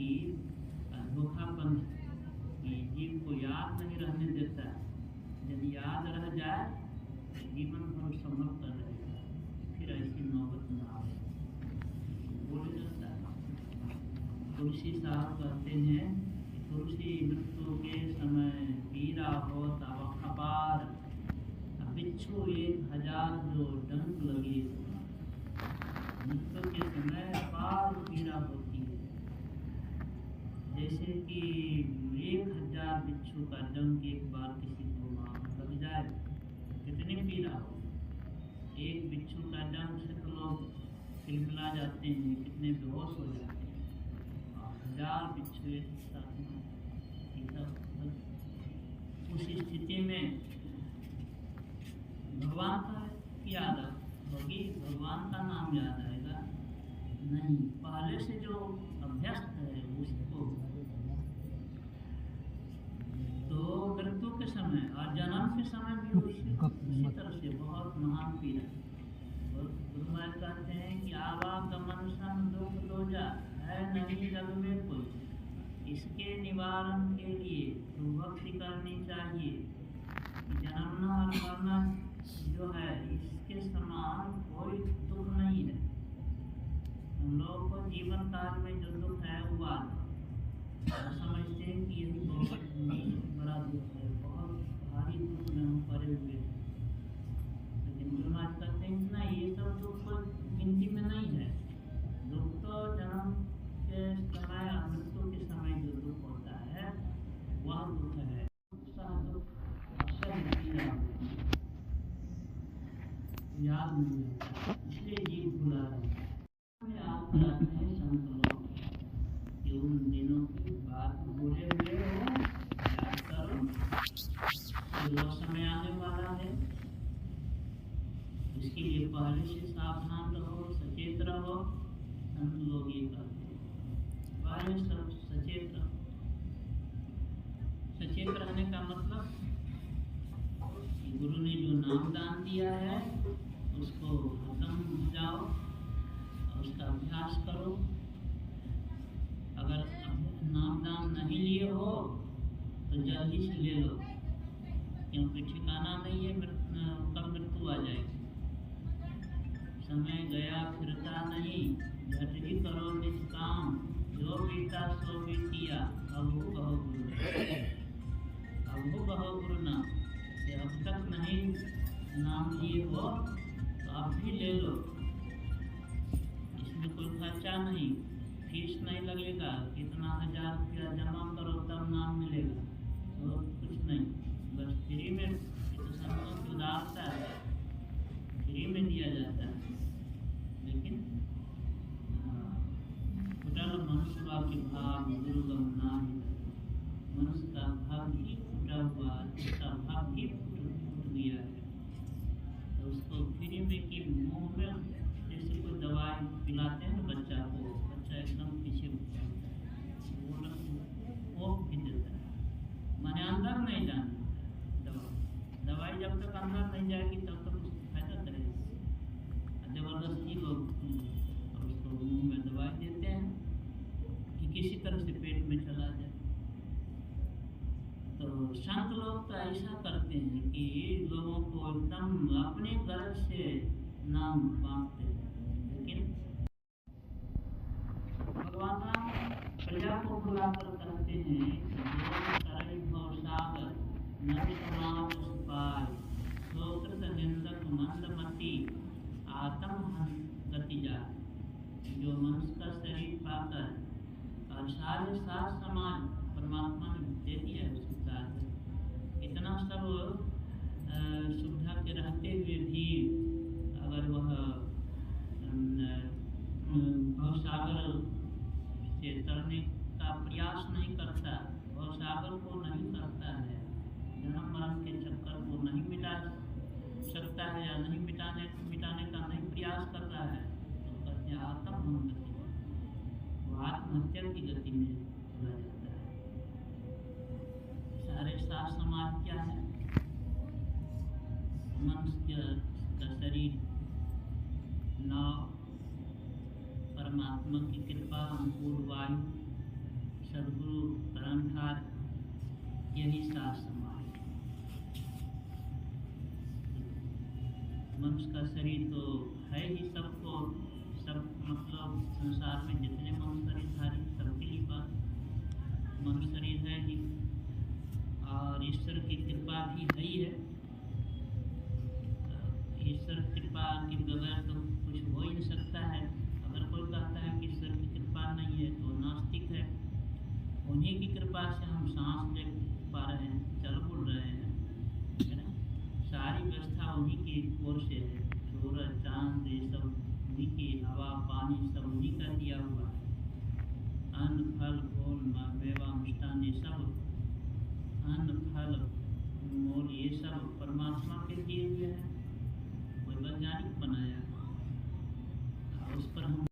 कि धोखापन कि जीव को याद नहीं रहने देता है। यदि याद रह जाए तो जीवन भर संभल कर रहेगा, फिर ऐसी नौबत न आए। बोले जाता है, तुलसी साहब कहते हैं कि तुलसी मृत्यु के समय पीरा हो तब अपार, बिच्छू 1000 जो डंक लगे। मृत्यु के समय अपार पीड़ा होती है, जैसे कि 1000 बिच्छू का डंक एक बार किसी को लग जाए कितनी पीड़ा हो। एक बिच्छू का डंक से तो लोग खिलखिला जाते हैं, कितने बेहोश हो जाते हैं, और 1000 बिच्छू एक साथ में। उस स्थिति में भगवान का याद होगी, भगवान का नाम याद आएगा नहीं। पहले से जो अभ्यस्त है उसको तो मृत्यु के समय और जन्म के समय भी उसी तरह से बहुत महान पीड़ा। गुरु महाराज कहते हैं कि आवागमन सम दुख दोजा है नहीं जग में कोई, इसके निवारण के लिए तो भक्ति करनी चाहिए। जन्मना और मरना जो है इसके समान कोई दुख नहीं है। हम लोगों को जीवन काल में जो दुख है वो समझते हैं कि यही बहुत बड़ा दुख है, बहुत भारी दुख में हम पड़े हुए हैं। लेकिन गुरु महाराज कहते हैं कि ना, ये सब दुख गिनती में नहीं है। दुख तो जन्म के समय और मृत्यु के समय जो दुख होता है वह दुख है। याद नहीं रहता, इसलिए जीव भुला रहता है। याद कराते हैं संत लोग कि उन दिनों की बात भूले हुए हो, याद करो, जो समय आने वाला है। इसके लिए पहले से सावधान रहो, सचेत रहो। संत लोग ये कहते हैं, पहले सब सचेत रहो। सचेत रहने का मतलब गुरु ने जो नाम दान दिया है उसको हरदम जाओ और उसका अभ्यास करो। अगर नाम दान नहीं लिए हो तो जल्दी से ले लो, क्योंकि ठिकाना नहीं है कब मृत्यु आ जाएगी। समय गया फिरता नहीं, झट ही करो निष्काम, जो बीता सो बीतिया, अब हो कहो गुरु, अब हो कहो गुरु नाम। अब तक नहीं नाम लिए हो तो आप भी ले लो, इसमें कोई खर्चा नहीं, फीस नहीं लगेगा, कितना 1000 रुपया जमा करो तब नाम मिलेगा, तो कुछ नहीं, बस फ्री में। तो संतों की उदारता है, फ्री में दिया जाता है। लेकिन फुटल मनुष्य के भाव गुरु गम नाही, मनुष्य का भाव ही फूटा हुआ, उसका भाव ही फूट गया है। तो उसको फ्री में कि मुँह में जैसे कोई दवाई पिलाते हैं ना बच्चा को, बच्चा एकदम पीछे वो भी देता है, माने अंदर नहीं जाना दवाई जब तक अंदर नहीं जाएगी तब तक उसको फायदा करेगी। जबरदस्ती लोग उसको मुँह में दवाई देते हैं कि किसी तरह से पेट में चला जाए। तो संत लोग तो ऐसा करते हैं कि लोगों को एकदम अपने गरज से नाम बांटते हैं। लेकिन भगवान राम प्रजा को बुलाकर कहते हैं कि भवसागर नदी समाज सुपाय, सोकृत निंदक मंदमती आत्म गति जा। जो मनुष्य का शरीर पाकर और सारे सात समाज परमात्मा ने दे दिया है उसके साथ, इतना सब सुविधा के रहते हुए भी अगर वह भवसागर से तरने का प्रयास नहीं करता, भवसागर को नहीं करता है, जन्म मरण के चक्कर को नहीं मिटा सकता है या नहीं मिटाने का नहीं प्रयास कर रहा है, तो कहते आत्महत्या, वो आत्महत्या की गति में चला जाता है। सारे सात समाज क्या है? मनुष्य का शरीर नाव, परमात्मा की कृपा अनुकूल वायु, सदगुरु परमधार यही साथ समाज। मनुष्य का शरीर तो है ही सबको, सब मतलब संसार में जितने मनुष्य शरीरधारी सबके लिए बात मनुष्य शरीर है ही, और ईश्वर की कृपा भी है ही है। ईश्वर कृपा के बगैर तो कुछ हो ही नहीं सकता है। अगर कोई कहता है कि ईश्वर की कृपा नहीं है तो नास्तिक है। उन्हीं की कृपा से हम सांस ले पा रहे हैं, चल बुल रहे हैं, है ना। सारी व्यवस्था उन्हीं की ओर से है। सूरज चांद ये सब उन्हीं की, हवा पानी सब उन्हीं का दिया हुआ है। अन्न फल फूल मेवा मिष्टान ये सब, अन्न फल मोल ये सब परमात्मा के दिए हुए हैं।